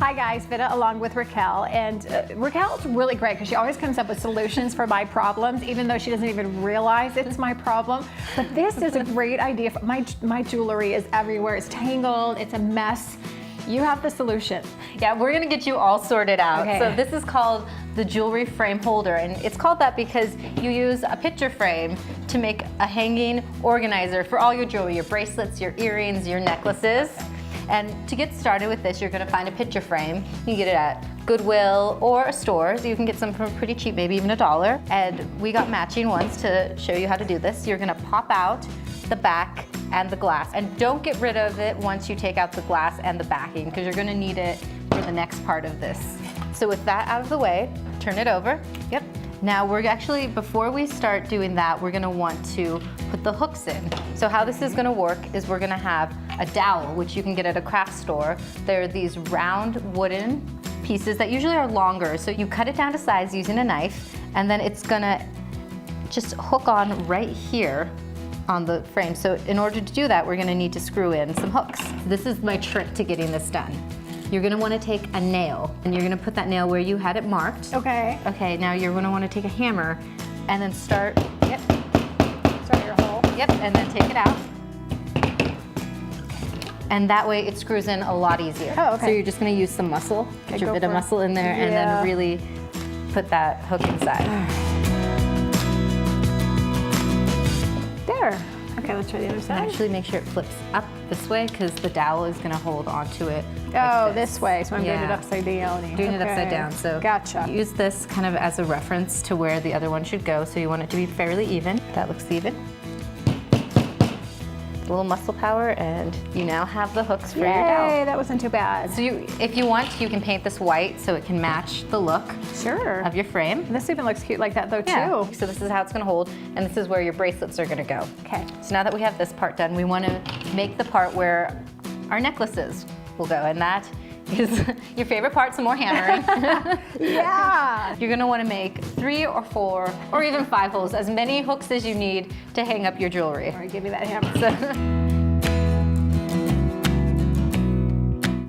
Hi guys, Vida along with Raquel, and Raquel's really great because she always comes up with solutions for my problems, even though she doesn't even realize it's my problem. But this is a great idea. My jewelry is everywhere. It's tangled. It's a mess. You have the solution. Yeah, we're gonna get you all sorted out. Okay. So this is called the jewelry frame holder, and it's called that because you use a picture frame to make a hanging organizer for all your jewelry, your bracelets, your earrings, your necklaces. And to get started with this, you're gonna find a picture frame. You can get it at Goodwill or a store. So you can get some for pretty cheap, maybe even $1. And we got matching ones to show you how to do this. You're gonna pop out the back and the glass. And don't get rid of it once you take out the glass and the backing, because you're gonna need it for the next part of this. So with that out of the way, turn it over. Yep. Now we're actually, before we start doing that, we're gonna want to put the hooks in. So how this is gonna work is we're gonna have a dowel, which you can get at a craft store. They're these round wooden pieces that usually are longer. So you cut it down to size using a knife, and then it's gonna just hook on right here on the frame. So in order to do that, we're gonna need to screw in some hooks. This is my trick to getting this done. You're gonna wanna take a nail, and you're gonna put that nail where you had it marked. Okay. Okay, now you're gonna wanna take a hammer and then start, Yep. Start your hole. yep, and then take it out. And that way it screws in a lot easier. Oh, okay. So you're just gonna use some muscle, Okay, get your go bit of for it. muscle in there, and Yeah. then really put that hook inside. There. Okay, let's try the other And side. actually make sure it flips up this way, because the dowel is gonna hold onto it. Oh, like this way. So I'm doing it Yeah. upside down. Doing it upside down. So Gotcha. use this kind of as a reference to where the other one should go. So you want it to be fairly even. That looks even. A little muscle power, and you now have the hooks for your dowel. Yay, that wasn't too bad. So if you want, you can paint this white so it can match the look Sure. of your frame. This even looks cute like that though Yeah. too. So this is how it's gonna hold, and this is where your bracelets are gonna go. Okay. So now that we have this part done, we wanna make the part where our necklaces will go, and that is your favorite part, some more hammering. Yeah. You're gonna wanna make 3 or 4 or even 5 holes, as many hooks as you need to hang up your jewelry. All right, give me that hammer.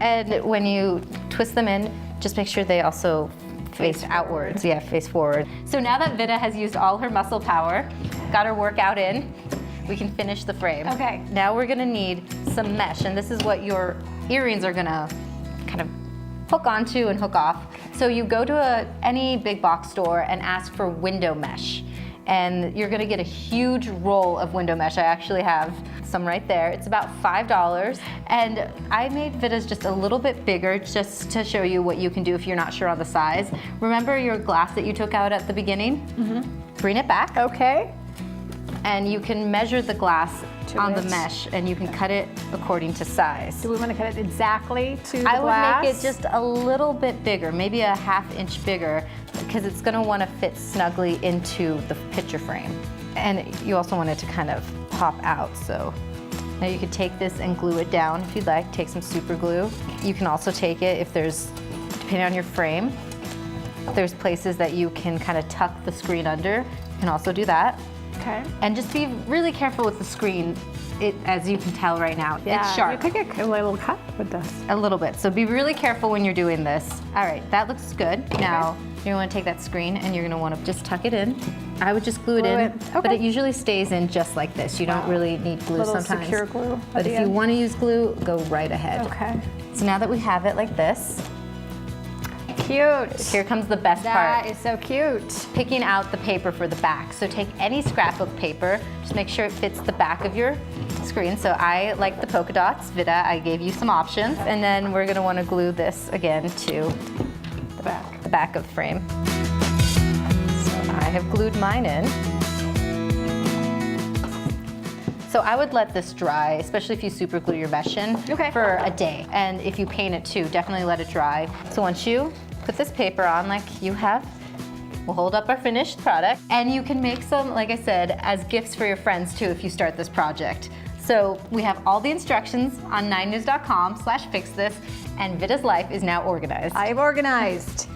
And when you twist them in, just make sure they also face outwards. Yeah, face forward. So now that Vida has used all her muscle power, got her workout in, we can finish the frame. Okay. Now we're gonna need some mesh, and this is what your earrings are gonna kind of hook onto and hook off. So you go to any big box store and ask for window mesh, and you're gonna get a huge roll of window mesh. I actually have some right there. It's about $5, and I made Vida's just a little bit bigger just to show you what you can do if you're not sure on the size. Remember your glass that you took out at the beginning? Mm-hmm. Bring it back. Okay. And you can measure the glass on the it. mesh, and you can cut it according to size. Do we want to cut it exactly to the I glass? would make it just a little bit bigger, maybe a ½ inch bigger, because it's gonna wanna fit snugly into the picture frame. And you also want it to kind of pop out, so. Now you could take this and glue it down if you'd like, take some super glue. You can also take it if there's, depending on your frame, there's places that you can kind of tuck the screen under. You can also do that. Okay. And just be really careful with the screen. As you can tell right now, it's sharp. You could get a little cut with this. A little bit, so be really careful when you're doing this. All right, that looks good. Now, you're gonna take that screen and you're gonna wanna just tuck it in. I would just glue it in, but Okay. it usually stays in just like this. You don't really need glue Little sometimes. secure glue at But the if you end. wanna use glue, go right ahead. Okay. So now that we have it like this, Cute. here comes the best That part. is so cute. Picking out the paper for the back. So take any scrapbook paper, just make sure it fits the back of your screen. So I like the polka dots. Vida, I gave you some options. And then we're gonna wanna glue this again to the back of the frame. So I have glued mine in. So I would let this dry, especially if you super glue your mesh in, for a day. And if you paint it too, definitely let it dry. So once you put this paper on like you have, we'll hold up our finished product. And you can make some, like I said, as gifts for your friends too if you start this project. So we have all the instructions on 9news.com/fixthis, and Vida's life is now organized. I've organized.